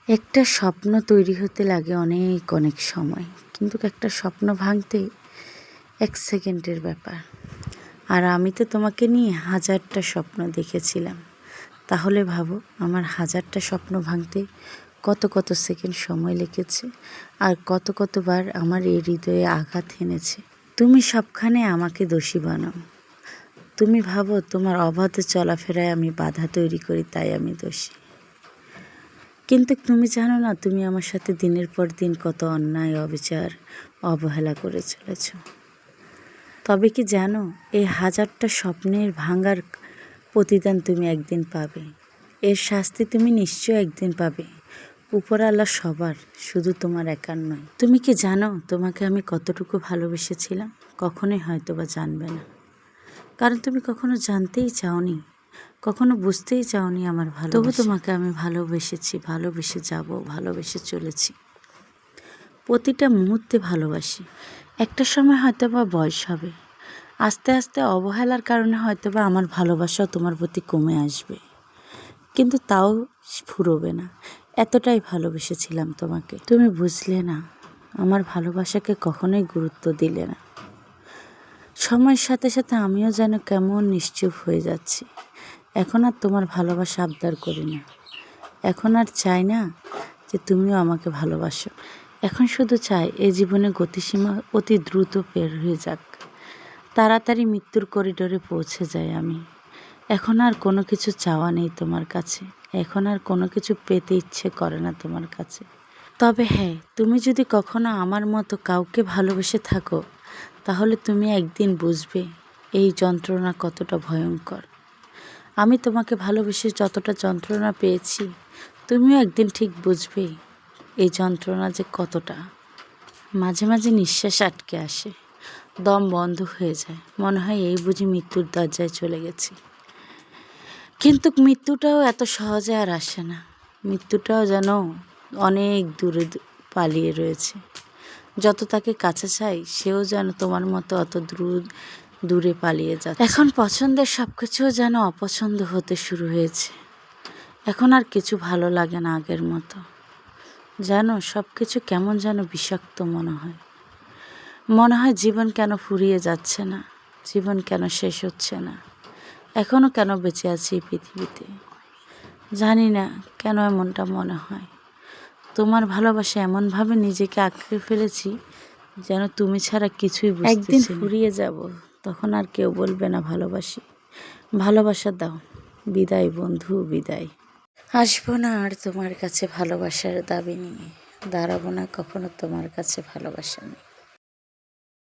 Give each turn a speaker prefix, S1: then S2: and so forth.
S1: একটা স্বপ্ন তৈরি হতে লাগে অনেক অনেক সময়, কিন্তু একটা স্বপ্ন ভাঙতে 1 সেকেন্ডের ব্যাপার। আর আমি তো তোমাকে নিয়ে হাজারটা স্বপ্ন দেখেছিলাম। তাহলে ভাবো আমার হাজারটা স্বপ্ন ভাঙতে কত কত সেকেন্ড সময় লেগেছে, আর কত কতবার আমার এই হৃদয়ে আঘাত এনেছে। তুমি সবখানে আমাকে দোষী বানাও। তুমি ভাবো তোমার অবাধ চলাফেরায় আমি বাধা তৈরি করি, তাই আমি দোষী। কিন্তু তুমি জানো না, তুমি আমার সাথে দিনের পর দিন কত অন্যায়, অবিচার, অবহেলা করে চলেছ। তবে কি জানো, এই হাজারটা স্বপ্নের ভাঙার প্রতিদান তুমি একদিন পাবে। এর শাস্তি তুমি নিশ্চয় একদিন পাবে। উপরওয়ালা সবার, শুধু তোমার একার নয়। তুমি কি জানো তোমাকে আমি কতটুকু ভালোবেসেছিলাম? কখনোই হয়তো বা জানবে না, কারণ তুমি কখনো জানতেই চাওনি, কখনো বুঝতেই চাওনি আমার ভালো। তবু তোমাকে আমি ভালোবেসেছি, ভালোবেসে যাব, ভালোবেসে চলেছি। প্রতিটা মুহূর্তে ভালোবাসি। একটা সময় হয়তো বা বয়স হবে, আস্তে আস্তে অবহেলার কারণে হয়তো বা আমার ভালোবাসাও তোমার প্রতি কমে আসবে, কিন্তু তাও ফুরোবে না। এতটাই ভালোবেসেছিলাম তোমাকে, তুমি বুঝলে না, আমার ভালোবাসাকে কখনোই গুরুত্ব দিলে না। সময়ের সাথে সাথে আমিও যেন কেমন নিশ্চুপ হয়ে যাচ্ছি। এখন আর তোমার ভালোবাসা আবদার করি না। এখন আর চাই না যে তুমিও আমাকে ভালোবাসো। এখন শুধু চাই এই জীবনে গতিসীমা অতি দ্রুত বের হয়ে যাক, তাড়াতাড়ি মৃত্যুর করিডোরে পৌঁছে যাই আমি। এখন আর কোনো কিছু চাওয়া নেই তোমার কাছে, এখন আর কোনো কিছু পেতে ইচ্ছে করে না তোমার কাছে। তবে হ্যাঁ, তুমি যদি কখনো আমার মতো কাউকে ভালোবেসে থাকো, তাহলে তুমি একদিন বুঝবে এই যন্ত্রণা কতটা ভয়ঙ্কর। আমি তোমাকে ভালোবেসে যতটা যন্ত্রণা পেয়েছি, তুমিও একদিন ঠিক বুঝবে এই যন্ত্রণা যে কতটা। মাঝে মাঝে নিঃশ্বাস আটকে আসে, দম বন্ধ হয়ে যায়, মনে হয় এই বুঝি মৃত্যুর দরজায় চলে গেছি। কিন্তু মৃত্যুটাও এত সহজে আর আসে না। মৃত্যুটাও যেন অনেক দূরে পালিয়ে রয়েছে। যত তাকে কাছে চাই, সেও যেন তোমার মতো অত দূরে পালিয়ে যাচ্ছে। এখন পছন্দের সব কিছুও যেন অপছন্দ হতে শুরু হয়েছে। এখন আর কিছু ভালো লাগে না আগের মতো। জানো, সব কিছু কেমন যেন বিষাক্ত মনে হয়। মনে হয় জীবন কেন ফুরিয়ে যাচ্ছে না, জীবন কেন শেষ হচ্ছে না, এখনও কেন বেঁচে আছি এই পৃথিবীতে। জানি না কেন এমনটা মনে হয়। তোমার ভালোবাসা এমনভাবে নিজেকে আঁকড়ে ফেলেছি, যেন তুমি ছাড়া কিছুই বুঝতেছি না। একদিন ফুরিয়ে যাব, তখন আর কেউ বলবে না ভালোবাসি। ভালোবাসা দাও, বিদায় বন্ধু, বিদায়। আসবো না আর তোমার কাছে ভালোবাসার দাবি নিয়ে, দাঁড়াবো না কখনো তোমার কাছে ভালোবাসা নিয়ে।